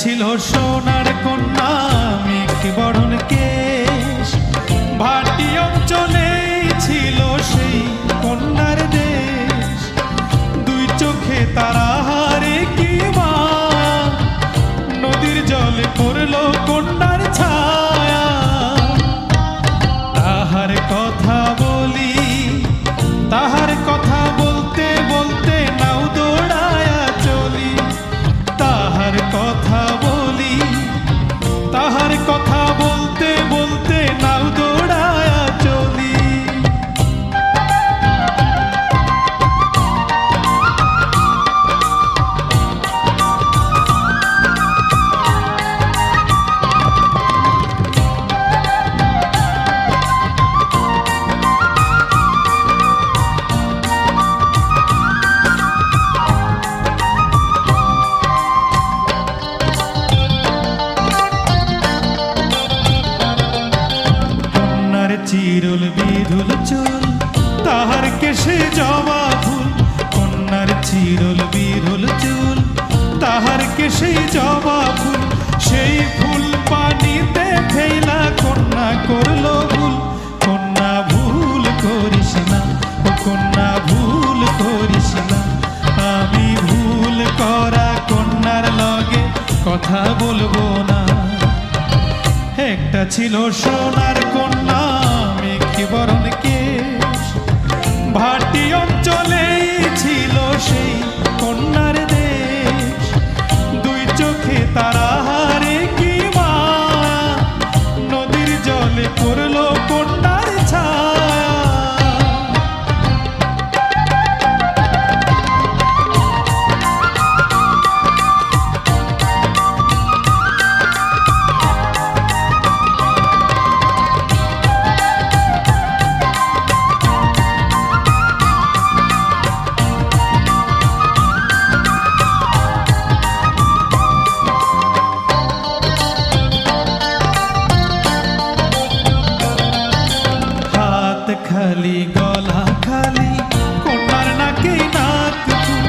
ছিল সোনার কন্যা মেঘ বরণ কেশ, ভাটি অঞ্চলে ছিল সেই কন্যার দেশ। দুই চোখে তারা হারে কি মা, নদীর জলে পড়লো কন্যার ছায়া। তাহার কথা বলি, তাহার কথা বলতে বলতে নাও দৌড়ায়া চলি। তাহার কথা বলি, তাহার কথা বলতে বলতে নাও দৌড়ায়া চলি। চিরুল বিধুল চুল, তাহার কেশে জবা ফুল। কন্যার চিরুল বিধুল চুল, তাহার কেশে জবা ফুল। সেই ফুল পানিতে ফেলা কন্যা করলো ভুল। কন্যা ভুল করিস না, ও কন্যা ভুল করিস না। আমি ভুল করা কন্যার লগে কথা বলবো না। একটা ছিল সোনার কন্যা মেঘ বরণ কেশ, ভাটি অঞ্চলে ছিল সেই কন্যার দেশ। দুই চোখে তারা হারে কি মা, নদীর জলে পড়লো কন্যার ছায়া। খালি গলা খালি কন্যার নাকে নাক ফুল।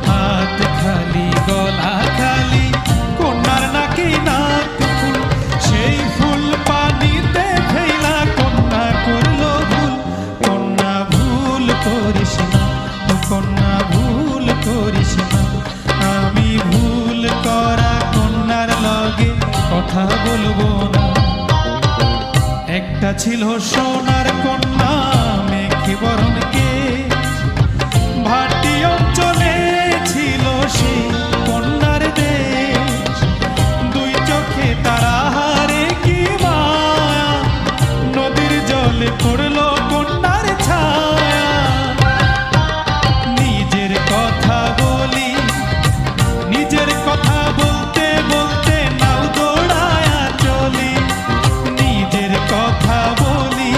হাত খালি গলা খালি কন্যার নাকে নাক ফুল। সেই ফুল পানিতে ফেলা কন্যা করলো ভুল। কন্যা ভুল করিস না, ও কন্যা ভুল করিস না। আমি ভুল করা কন্যার লগে কথা বলবো না। একটা ছিল সোনার কন্যা মেঘ বরণ কেশ, ভাটি অঞ্চলে ছিল সেই কন্যার দেশ। দুই চোখে তারা হারে কি মা, নদীর জলে পড়লো কন্যার ছায়া। নিজের কথা বলি, নিজের কথা বলতে বলতে নাও দৌড়ায়া চলি। নিজের কথা বলি,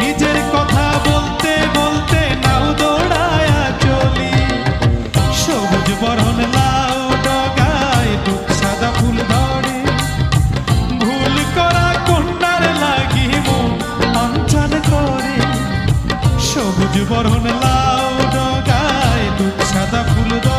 নিজের কথা বলতে বলতে নাও দৌড়ায়া চলি। সবুজ বরণ লাউ ডগায় দুঃখ সাদা ফুল ধরে। ভুল করা কন্যার লাগি মন অঞ্চল করে। সবুজ বরণ লাউ ডগায় দুঃখ সাদা ফুল ধরে।